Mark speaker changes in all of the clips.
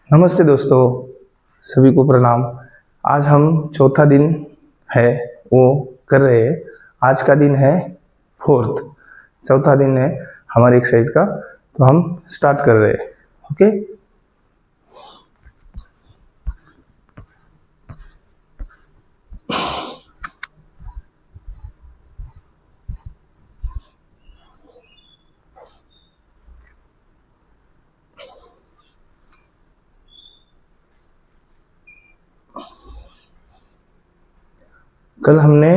Speaker 1: नमस्ते दोस्तों, सभी को प्रणाम। आज हम चौथा दिन है वो कर रहे हैं। आज का दिन है फोर्थ, चौथा दिन है हमारे एक्सरसाइज का। तो हम स्टार्ट कर रहे हैं। ओके, कल हमने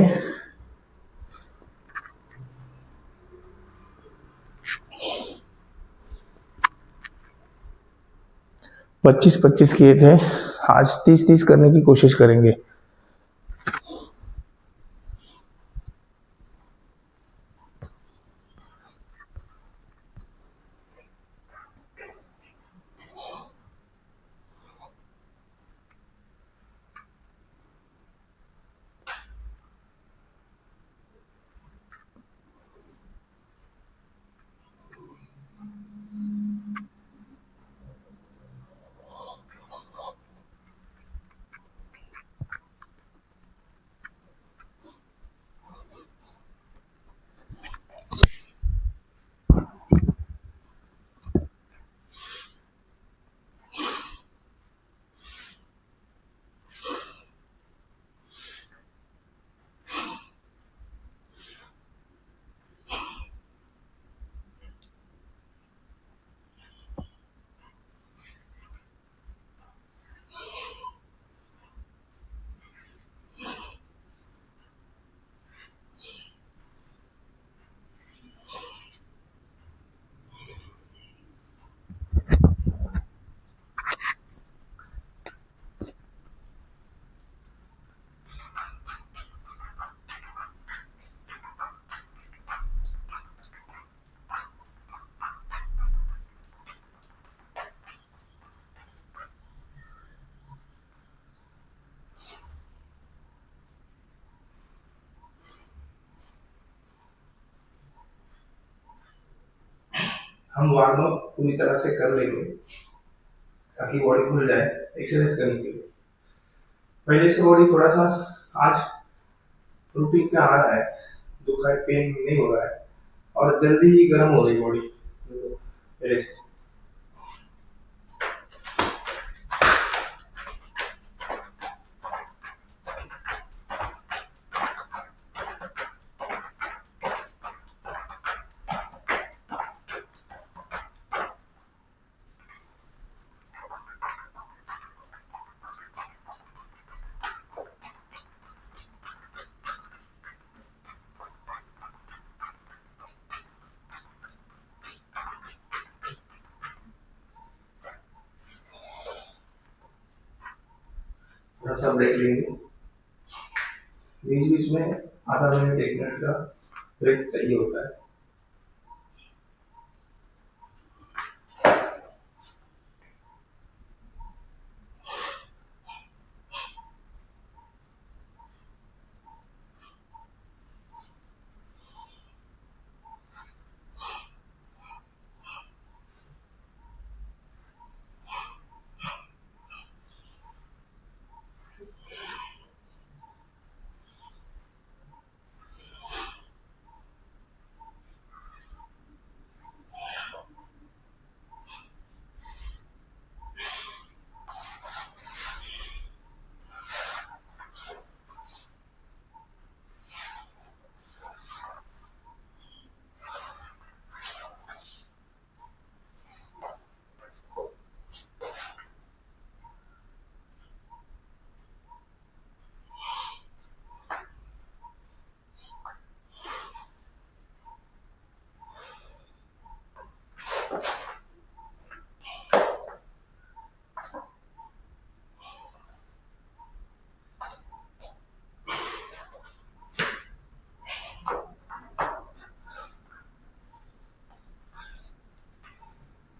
Speaker 1: 25-25 किए थे। आज 30-30 करने की कोशिश करेंगे। हम वार्म अप पूरी तरह से कर लेंगे ताकि बॉडी खुल जाए एक्सरसाइज करने के लिए। पहले से बॉडी थोड़ा सा आज रूटीन पे आ रहा है, दुख है, पेन नहीं हो रहा है और जल्दी ही गर्म हो रही बॉडी पहले से। थोड़ा सा ब्रेक लेंगे, बीच बीच में आधा मिनट 1 मिनट का ब्रेक चाहिए होता है।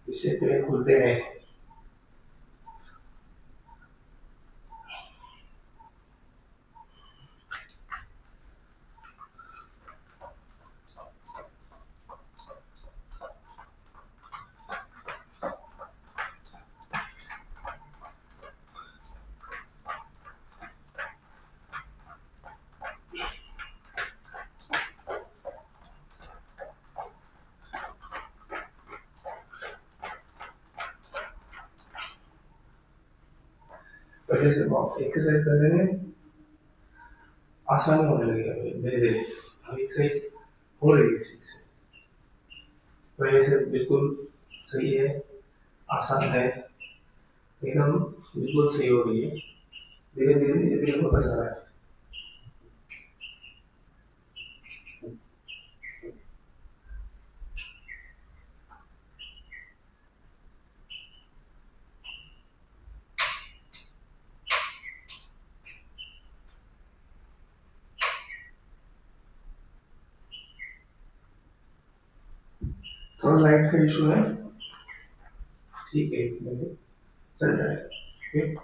Speaker 1: इससे पेट खुलते हैं। पहले से एक्सरसाइज करने में आसानी होने लगी है धीरे धीरे। अब एक्सरसाइज हो रही है ठीक से, पहले से बिल्कुल सही है, आसान है, एकदम बिल्कुल सही हो रही है, धीरे धीरे धीरे धीरे होता जा रहा है। थोड़ा लाइट का इशू है, ठीक है, एक मिनट चल जाएगा। ओके,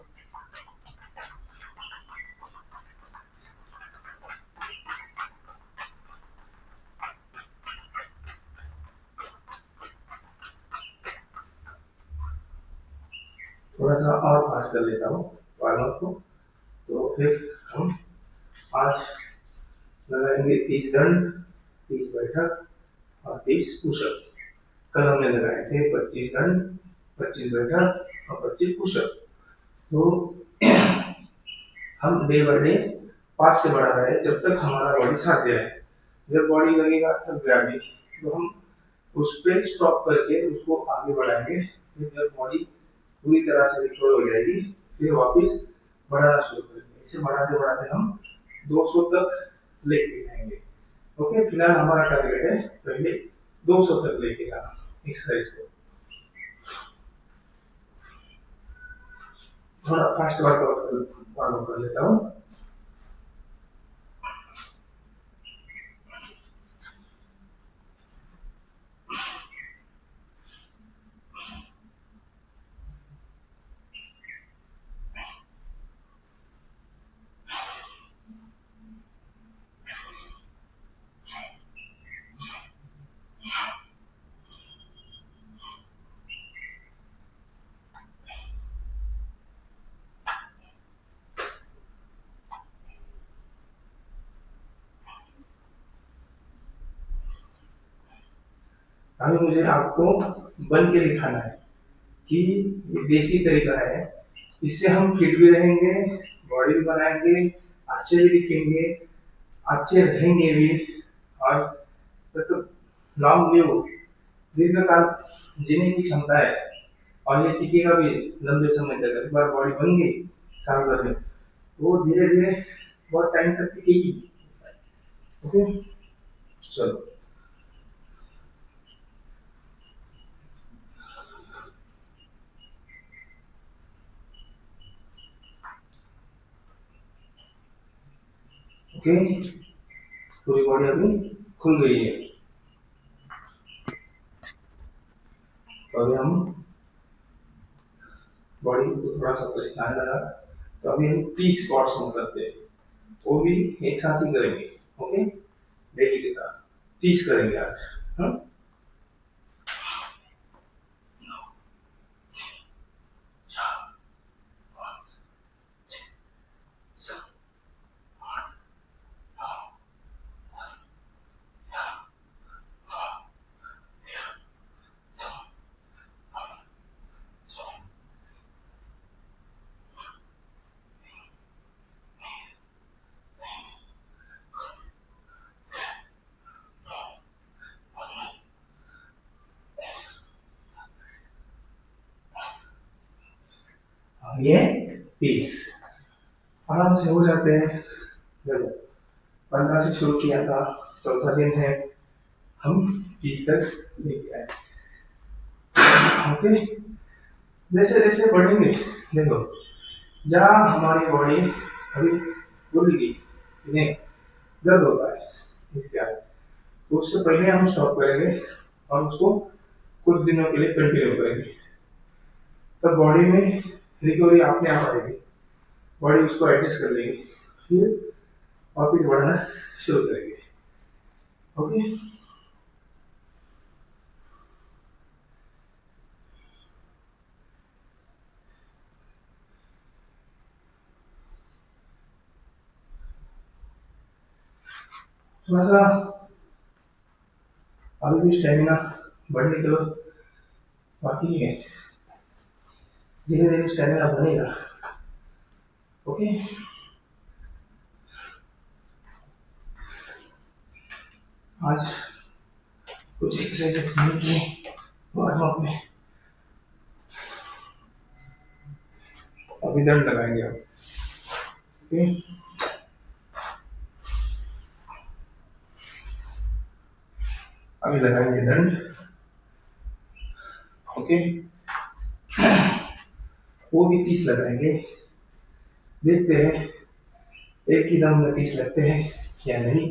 Speaker 1: थोड़ा सा और फास्ट कर लेता हूँ वार्म अप को, तो फिर हम आज लगाएंगे 30 दंड, 30 बैठक और 30 पुशअप। कल हमने लगाए थे 25 दंड, 25 बैठक और 25 पुशअप। तो हम डे बाय डे 5 से बढ़ा रहे हैं जब तक हमारा बॉडी साथ दे रहा है। जब बॉडी लगेगा थक गया भी, तो हम उस पर स्टॉप करके उसको आगे बढ़ाएंगे। फिर जब बॉडी पूरी तरह से रिकवर हो जाएगी, फिर वापस बढ़ाना शुरू करेंगे। इसे बढ़ाते बढ़ाते हम 200 तक लेके जाएंगे। ओके, फिलहाल हमारा टारगेट है पहले 200 तक लेके जाना एक्सरसाइज को। थोड़ा फास्ट वर्कआउट कर लेता हूँ। अभी मुझे आपको बन के दिखाना है कि ये देसी तरीका है, इससे हम फिट भी रहेंगे, बॉडी भी बनाएंगे, अच्छे भी दिखेंगे, अच्छे रहेंगे भी, और तो लॉन्ग लिव, दीर्घकाल जीने की क्षमता है। और ये टिकेगा भी लंबे समय तक। एक बार बॉडी बन गई साल भर में, वो धीरे धीरे बहुत टाइम तक टिकेगी। ओके, चलो। ओके, पूरी बॉडी अभी खुल गई है। तो अभी हम बॉडी को थोड़ा सा परेशान लगा, तो अभी हम 30 स्क्वाट्स हम करते हैं, वो भी एक साथ ही करेंगे। ओके, डेली के साथ 30 करेंगे आज। हाँ, ये 30 आराम से हो जाते हैं। देखो, 15 से शुरू किया था, चौथा दिन है, हम 30 तक लेके आए। ओके, जैसे जैसे बढ़ेंगे, देखो जहाँ हमारी बॉडी अभी भूल गई, इन्हें दर्द होता है इसके आगे, तो उससे पहले हम स्टॉप करेंगे और उसको कुछ दिनों के लिए कंटिन्यू करेंगे। तब बॉडी में रिकवरी अपने आप आएगी, बॉडी उसको एडजस्ट कर लेगी, फिर वापिस बढ़ना शुरू करेंगे। ओके, थोड़ा सा अभी भी स्टेमिना बढ़ने के बाद बाकी है, धीरे धीरे स्टेमिना बनेगा। ओके, आज कुछ एक्सरसाइज नहीं की वार्म अप में, अभी दंड लगाएंगे आप। ओके, अभी लगाएंगे दंड। ओके, वो भी 30 लगाएंगे, देखते हैं एक ही दम में 30 लगते हैं या नहीं,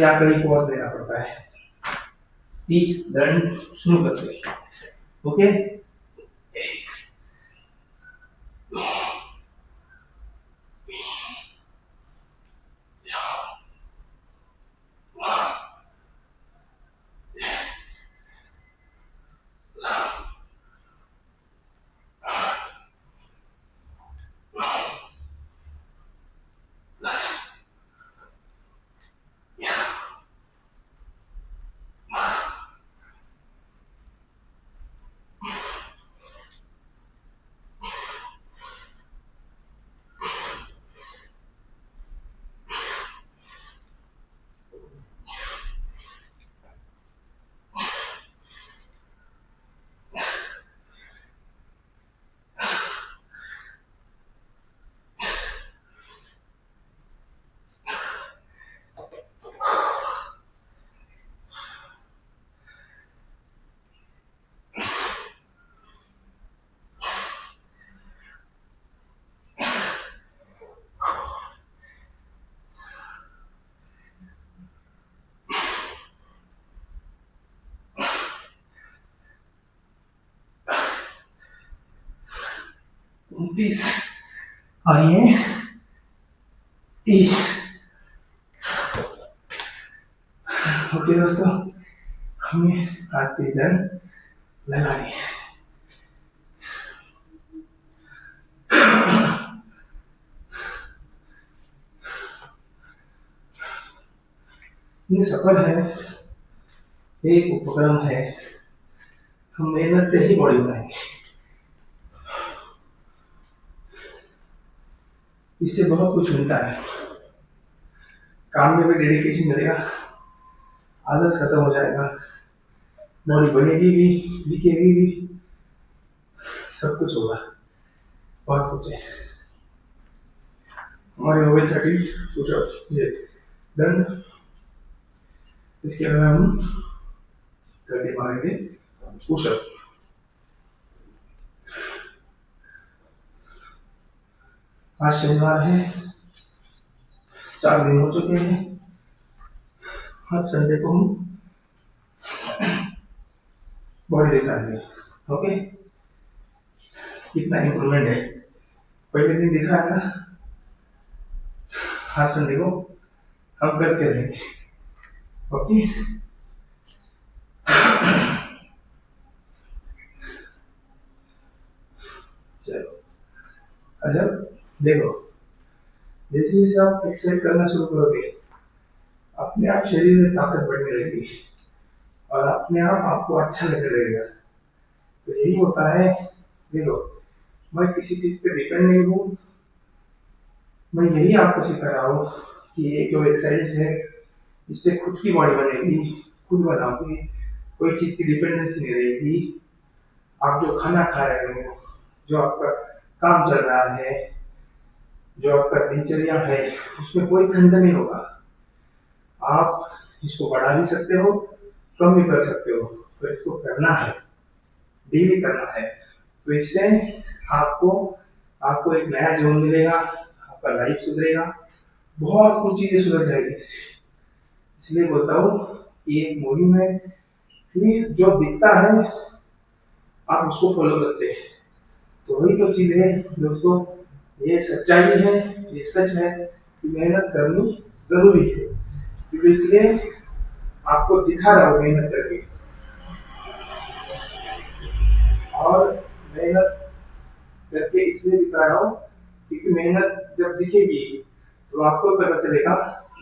Speaker 1: या कहीं पॉज देना पड़ता है। 30 दंड शुरू करते हैं। ओके, तीस, आइए 30। ओके दोस्तों, हमें आज की दंड लगानी है। ये सफर है, एक उपक्रम है, हम मेहनत से ही बॉडी बनाएंगे। इससे बहुत कुछ मिलता है, काम में भी डेडिकेशन मिलेगा, आलस खत्म हो जाएगा, बॉडी बनेगी भी, दिखेगी भी, सब कुछ होगा, बहुत कुछ है। हमारे हो गए 30 पुशअप्स, ये डन। इसके अलावा हम 30 मारेंगे पुशअप। आज शनिवार है, 4 दिन हो चुके हैं। हर संडे को हम बॉडी दिखाएंगे। ओके, कितना इम्प्रूवमेंट है, पहले दिन दिखा है ना, हर संडे को हम करते रहेंगे। ओके, चलो अच्छा, देखो जैसे जैसे आप एक्सरसाइज करना शुरू करोगे, अपने आप शरीर में ताकत बढ़ने लगेगी और अपने आप आपको अच्छा लगने लगेगा। तो यही होता है, देखो मैं किसी चीज पे डिपेंड नहीं हूँ, मैं यही आपको सिखा रहा हूँ कि ये जो एक्सरसाइज है इससे खुद की बॉडी बनेगी, खुद बनाओगे, कोई चीज की डिपेंडेंसी नहीं रहेगी। आप जो खाना खा रहे हो, जो आपका काम चल रहा है, जो आपका दिनचर्या है, उसमें कोई खंड नहीं होगा। आप इसको बढ़ा भी सकते हो, कम भी कर सकते हो, तो इसको करना है, डेली करना है। तो इससे आपको आपको एक नया जोन मिलेगा, आपका लाइफ सुधरेगा, बहुत कुछ चीजें सुधर जाएगी इससे। इसलिए बोलता हूँ कि एक मुहिम है, फिर जो दिखता है आप उसको फॉलो करते हैं, तो वही तो चीज है दोस्तों। ये सच्चाई है, ये सच है कि मेहनत करनी जरूरी है, क्योंकि इसलिए आपको दिखा रहा हूँ मेहनत करके, और मेहनत करके इसलिए दिखा रहा हूँ क्योंकि मेहनत जब दिखेगी तो आपको पता चलेगा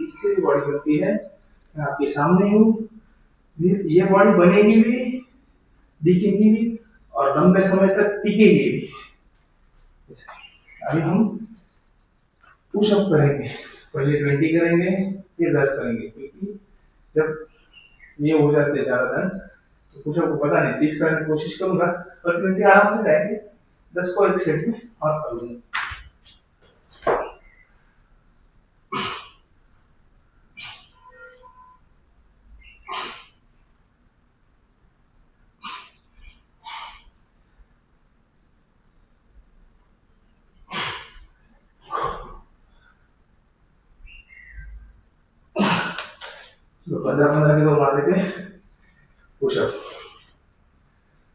Speaker 1: इससे बॉडी बनती है। मैं आपके सामने हूँ, ये बॉडी बनेगी भी, दिखेगी भी और लंबे समय तक टिकेगी भी। अभी हम पुशअप करेंगे, पहले 20 करेंगे फिर 10 करेंगे, क्योंकि जब ये हो जाते हैं ज्यादा दिन तो पुशअप को पता नहीं 30 करने की कोशिश करूंगा, पर 20 आराम से जाएंगे, 10 को एक सेट में और कर लूंगा। तो 15-15 के 2 मार लेते पुशअप।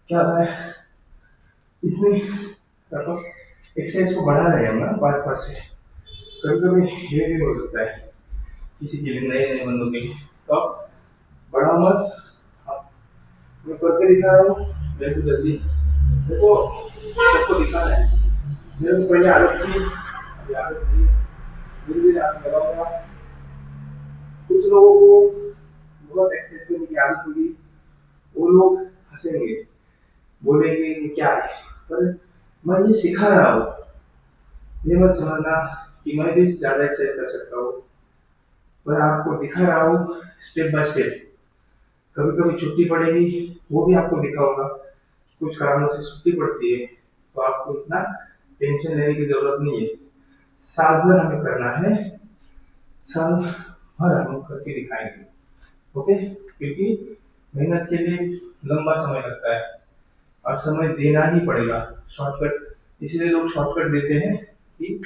Speaker 1: क्या होता है, इतनी एक्सरसाइज को बढ़ा रहे हैं हम ना 5 से, कभी कभी ये भी हो सकता है किसी के लिए, नए नए बंदों के लिए, तो आप बढ़ाओ मत। मैं करके दिखा रहा हूँ, मेरे को जल्दी देखो, सबको दिखा रहा है, मेरे को पहले आदत थी, अभी आदत नहीं है, धीरे धीरे आदत लगाऊंगा। कुछ लोगों को बहुत एक्सरसाइज करने की आदत होगी, वो लोग हंसेंगे, बोलेंगे कि क्या है, पर मैं ये सिखा रहा हूँ, ये मत समझना कि मैं भी ज्यादा एक्सरसाइज कर सकता हूँ, पर आपको दिखा रहा हूँ स्टेप बाय स्टेप। कभी कभी छुट्टी पड़ेगी, वो भी आपको दिखाऊंगा, कुछ कारणों से छुट्टी पड़ती है, तो आपको इतना टेंशन लेने की जरूरत नहीं है। साल भर हमें करना है, साल भर हम करके दिखाएंगे, ओके, क्योंकि मेहनत के लिए लंबा समय लगता है और समय देना ही पड़ेगा। शॉर्टकट, इसलिए लोग शॉर्टकट देते हैं कि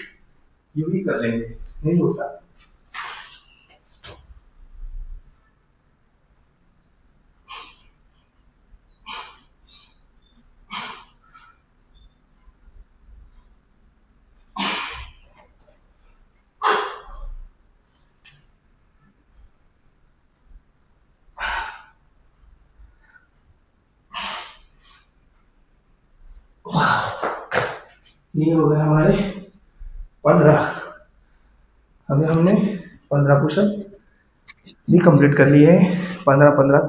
Speaker 1: यूं ही कर लेंगे, नहीं होता। ये हो गए हमारे 15। अभी हमने 15 पुशअप भी कंप्लीट कर लिए हैं, 15-15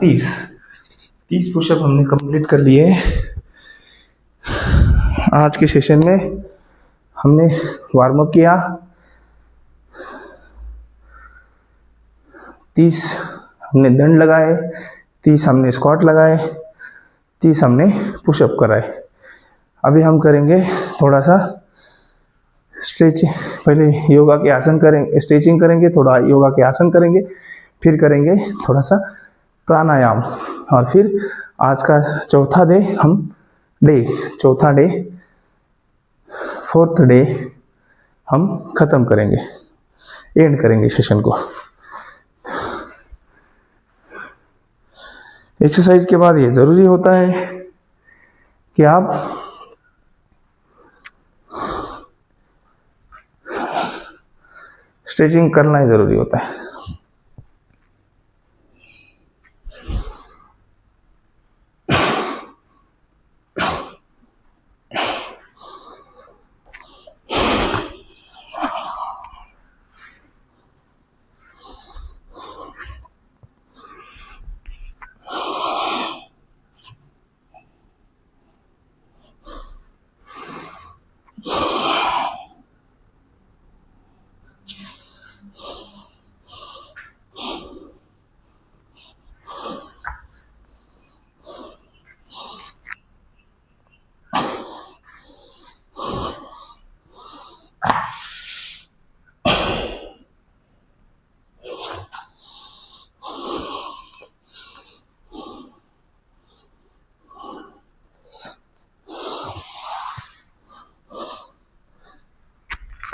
Speaker 1: 30 पुशअप हमने कंप्लीट कर लिए हैं। आज के सेशन में हमने वार्म अप किया, 30 हमने दंड लगाए, 30 हमने स्क्वाट लगाए, 30 हमने पुशअप कराए। अभी हम करेंगे थोड़ा सा स्ट्रेच, पहले योगा के आसन करेंगे, स्ट्रेचिंग करेंगे, थोड़ा योगा के आसन करेंगे, फिर करेंगे थोड़ा सा प्राणायाम, और फिर आज का चौथा डे, फोर्थ डे हम खत्म करेंगे, एंड करेंगे सेशन को। एक्सरसाइज के बाद ये जरूरी होता है कि आप स्ट्रेचिंग करना ही जरूरी होता है।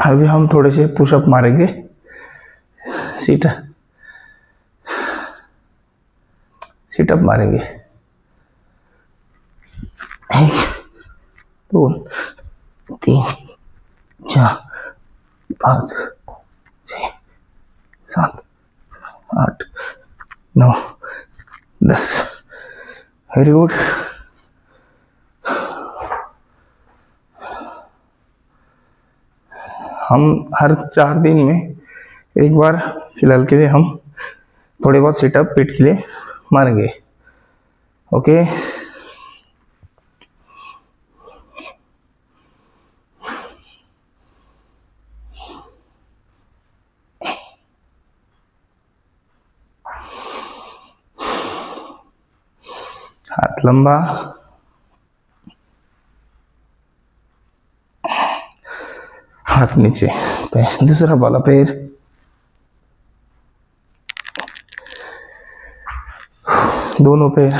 Speaker 1: अभी हम थोड़े से पुशअप मारेंगे, सीटअप मारेंगे, 1 2 3 4 5 6 7 8 9 10। Very good. हम हर 4 दिन में एक बार फिलहाल के लिए हम थोड़े बहुत सेटअप पेट के लिए मारेंगे, ओके। हाथ लंबा, हाथ नीचे, पैर दूसरा वाला पैर, दोनों पैर,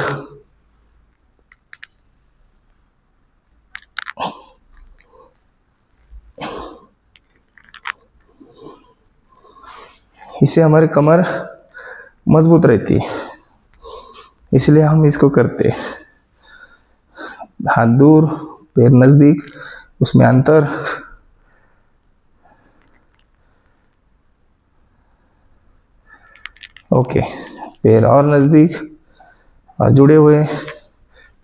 Speaker 1: इससे हमारी कमर मजबूत रहती है, इसलिए हम इसको करते हैं। हाथ दूर, पैर नजदीक, उसमें अंतर। ओके, पैर और नजदीक और जुड़े हुए,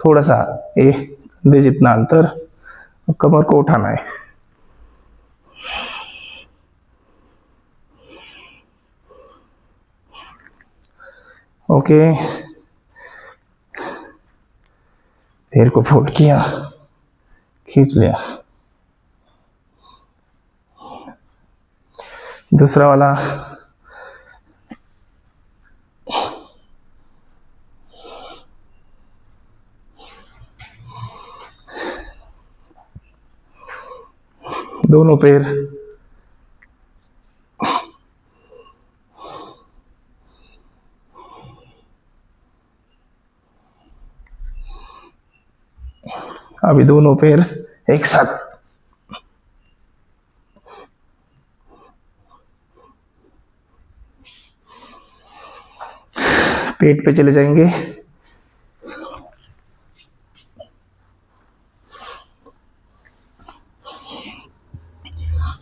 Speaker 1: थोड़ा सा कंधे जितना अंतर, कमर को उठाना है। ओके, पैर को फोल्ड किया, खींच लिया। दूसरा वाला, दोनों पैर, अभी दोनों पैर एक साथ, पेट पे चले जाएंगे।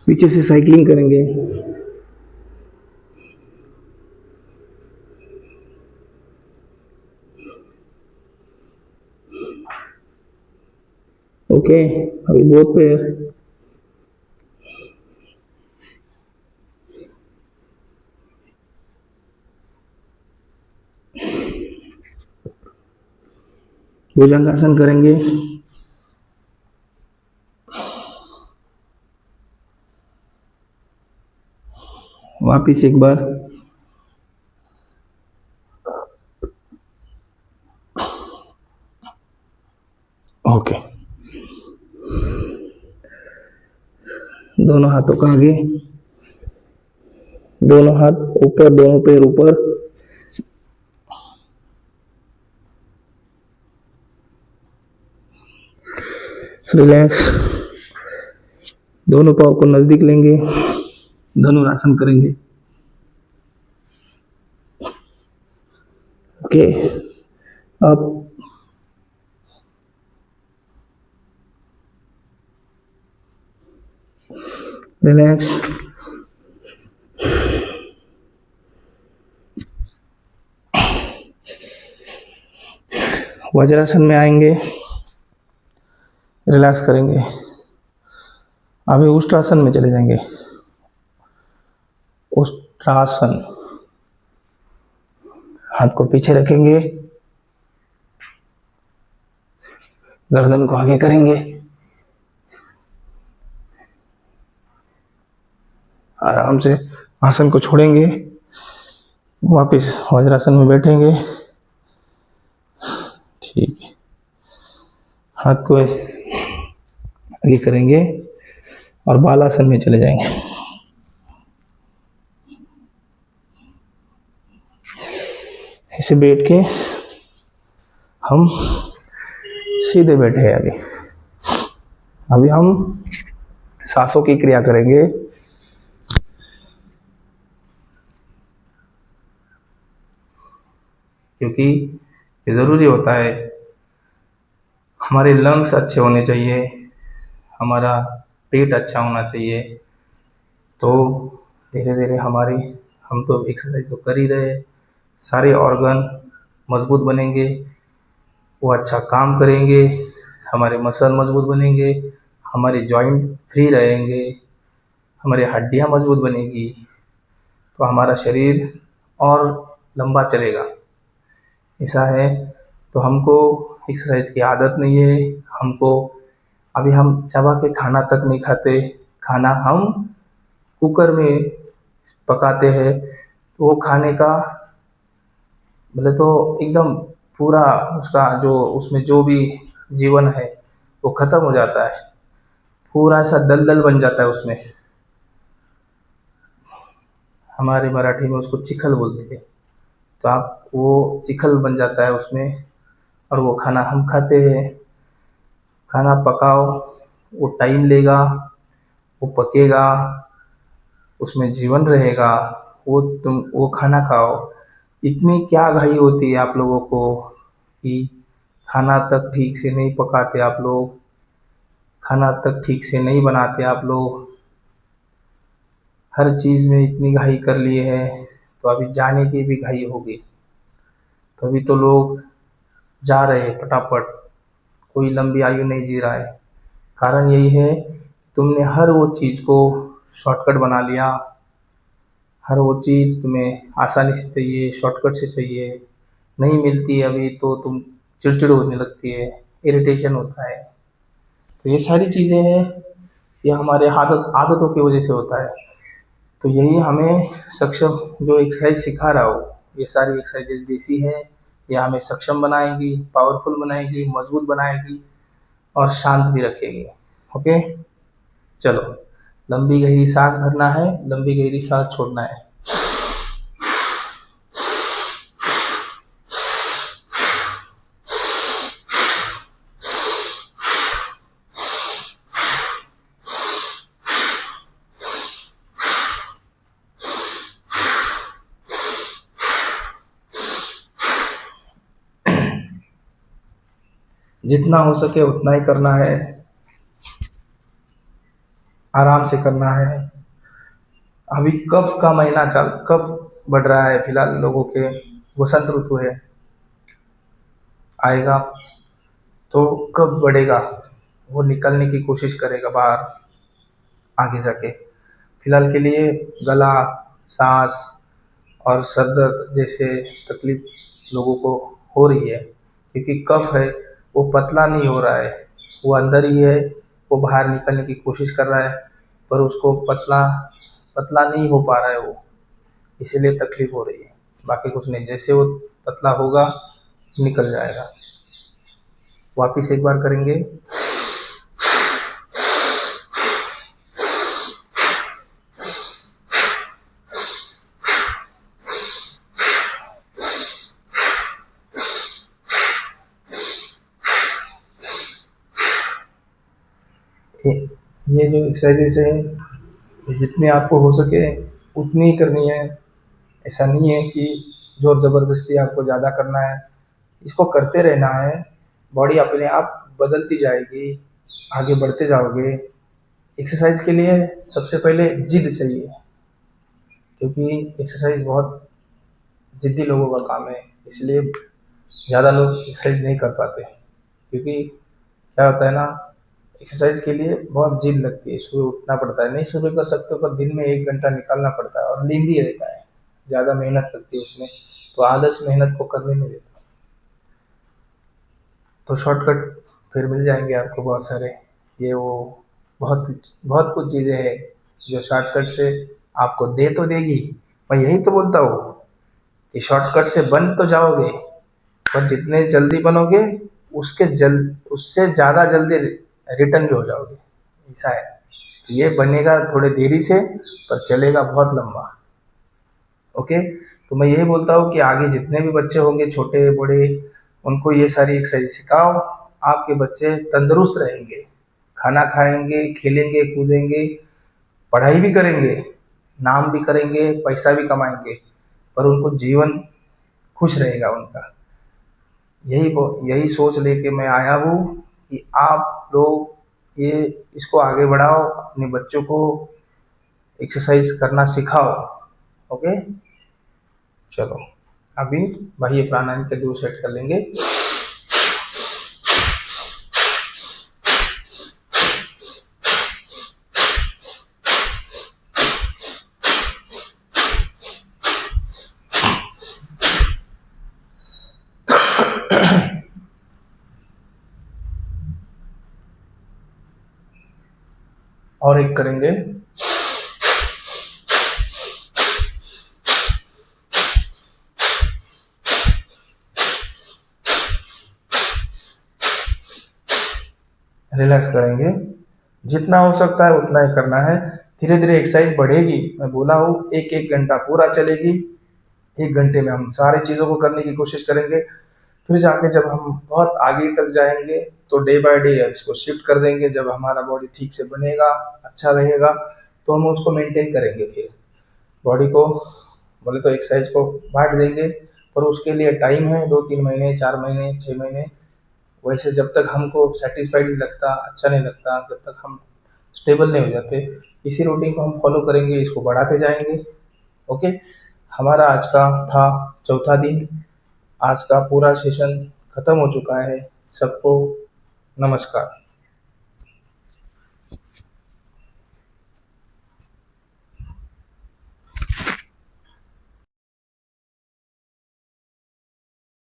Speaker 1: पीछे से साइकिलिंग करेंगे। ओके, अभी बहुत पैर, भुजंगासन करेंगे। वापिस एक बार, ओके, दोनों हाथों का आगे, दोनों हाथ ऊपर, दोनों पैर ऊपर, रिलैक्स। दोनों पाँव को नजदीक लेंगे, धनुरासन करेंगे। ओके, अब रिलैक्स। वज्रासन में आएंगे, रिलैक्स करेंगे। अभी उष्ट्रासन में चले जाएंगे। उष्ट्रासन, हाथ को पीछे रखेंगे, गर्दन को आगे करेंगे, आराम से आसन को छोड़ेंगे, वापस वज्रासन में बैठेंगे। ठीक है, हाथ को आगे करेंगे और बालासन में चले जाएंगे। ऐसे बैठ के हम सीधे बैठे हैं। अभी हम सांसों की क्रिया करेंगे। क्योंकि ये ज़रूरी होता है, हमारे लंग्स अच्छे होने चाहिए, हमारा पेट अच्छा होना चाहिए। तो धीरे धीरे हम तो एक्सरसाइज तो कर ही रहे हैं, सारे ऑर्गन मजबूत बनेंगे, वो अच्छा काम करेंगे, हमारे मसल मजबूत बनेंगे, हमारे जॉइंट फ्री रहेंगे, हमारी हड्डियाँ मजबूत बनेगी, तो हमारा शरीर और लंबा चलेगा। ऐसा है, तो हमको एक्सरसाइज की आदत नहीं है। अभी हम चबा के खाना तक नहीं खाते, खाना हम कुकर में पकाते हैं, तो वो खाने का बोले तो एकदम पूरा उसका जो उसमें जो भी जीवन है वो खत्म हो जाता है, पूरा ऐसा दलदल बन जाता है उसमें। हमारे मराठी में उसको चिखल बोलते हैं। तो आप वो चिखल बन जाता है उसमें, और वो खाना हम खाते हैं। खाना पकाओ, वो टाइम लेगा, वो पकेगा, उसमें जीवन रहेगा, वो तुम वो खाना खाओ। इतनी क्या घाई होती है आप लोगों को कि खाना तक ठीक से नहीं पकाते आप लोग, खाना तक ठीक से नहीं बनाते आप लोग, हर चीज़ में इतनी घाई कर लिए है। तो अभी जाने की भी घाई होगी, तो अभी तो लोग जा रहे हैं फटाफट, कोई लंबी आयु नहीं जी रहा है। कारण यही है, तुमने हर वो चीज़ को शॉर्टकट बना लिया। हर वो चीज़ तुम्हें आसानी से चाहिए, शॉर्टकट से चाहिए, नहीं मिलती है अभी तो तुम चिड़चिड़ होने लगती है, इरिटेशन होता है। तो ये सारी चीज़ें हैं, ये हमारे आदतों की वजह से होता है। तो यही हमें सक्षम, जो एक्सरसाइज सिखा रहा हो, ये सारी एक्सरसाइजेज देसी है, ये हमें सक्षम बनाएगी, पावरफुल बनाएगी, मजबूत बनाएगी और शांत भी रखेगी। ओके, चलो, लंबी गहरी सांस भरना है, लंबी गहरी सांस छोड़ना है। जितना हो सके उतना ही करना है, आराम से करना है। अभी कफ का महीना चल, कफ बढ़ रहा है फिलहाल लोगों के, वसंत ऋतु है, आएगा तो कफ बढ़ेगा, वो निकलने की कोशिश करेगा बाहर आगे जाके। फिलहाल के लिए गला, सांस और सर दर्द जैसे तकलीफ लोगों को हो रही है, क्योंकि कफ है वो पतला नहीं हो रहा है, वो अंदर ही है, वो बाहर निकलने की कोशिश कर रहा है, पर उसको पतला पतला नहीं हो पा रहा है वो, इसीलिए तकलीफ हो रही है। बाकी कुछ नहीं, जैसे वो पतला होगा निकल जाएगा। वापिस एक बार करेंगे। ये जो एक्सरसाइजेस है, ये जितनी आपको हो सके उतनी ही करनी है। ऐसा नहीं है कि जोर ज़बरदस्ती आपको ज़्यादा करना है, इसको करते रहना है। बॉडी अपने आप बदलती जाएगी, आगे बढ़ते जाओगे। एक्सरसाइज के लिए सबसे पहले जिद चाहिए, क्योंकि एक्सरसाइज बहुत जिद्दी लोगों का काम है, इसलिए ज़्यादा लोग एक्सरसाइज नहीं कर पाते। क्योंकि क्या होता है ना, एक्सरसाइज के लिए बहुत जिद लगती है, सुबह उठना पड़ता है, नहीं सुबह कर सकते हो पर दिन में 1 घंटा निकालना पड़ता है, और नींद ही रहता है, ज़्यादा मेहनत लगती है उसमें, तो आलस मेहनत को करने नहीं देता। तो शॉर्टकट फिर मिल जाएंगे आपको बहुत सारे, ये वो, बहुत बहुत कुछ चीज़ें हैं जो शॉर्टकट से आपको दे तो देगी। मैं यही तो बोलता हूँ कि शॉर्टकट से बन तो जाओगे, पर जितने जल्दी बनोगे उससे ज़्यादा जल्दी रिटर्न भी हो जाओगे, ऐसा है। तो ये बनेगा थोड़े देरी से, पर चलेगा बहुत लंबा। ओके, तो मैं यही बोलता हूँ कि आगे जितने भी बच्चे होंगे, छोटे बड़े, उनको ये सारी एक्सरसाइज सिखाओ, आपके बच्चे तंदुरुस्त रहेंगे, खाना खाएंगे, खेलेंगे कूदेंगे, पढ़ाई भी करेंगे, नाम भी करेंगे, पैसा भी कमाएंगे, पर उनको जीवन खुश रहेगा उनका। यही सोच लेके मैं आया हूँ कि आप लोग ये इसको आगे बढ़ाओ, अपने बच्चों को एक्सरसाइज करना सिखाओ। ओके, चलो, अभी बाह्य प्राणायाम के 2 सेट कर लेंगे। और एक करेंगे। रिलैक्स करेंगे। जितना हो सकता है उतना ही करना है। धीरे धीरे एक्सरसाइज बढ़ेगी, मैं बोला हूँ एक एक घंटा पूरा चलेगी। 1 घंटे में हम सारी चीज़ों को करने की कोशिश करेंगे। फिर जाके जब हम बहुत आगे तक जाएंगे तो डे बाय डे इसको शिफ्ट कर देंगे। जब हमारा बॉडी ठीक से बनेगा, अच्छा रहेगा, तो हम उसको मेंटेन करेंगे। फिर बॉडी को बोले तो एक्सरसाइज को बांट देंगे, पर उसके लिए टाइम है, 2-3 महीने, 4 महीने, 6 महीने। वैसे जब तक हमको सेटिस्फाइड नहीं लगता, अच्छा नहीं लगता, जब तक हम स्टेबल नहीं हो जाते, इसी रूटीन को हम फॉलो करेंगे, इसको बढ़ाते जाएंगे। ओके। हमारा आज का था चौथा दिन। आज का पूरा सेशन खत्म हो चुका है। सबको नमस्कार।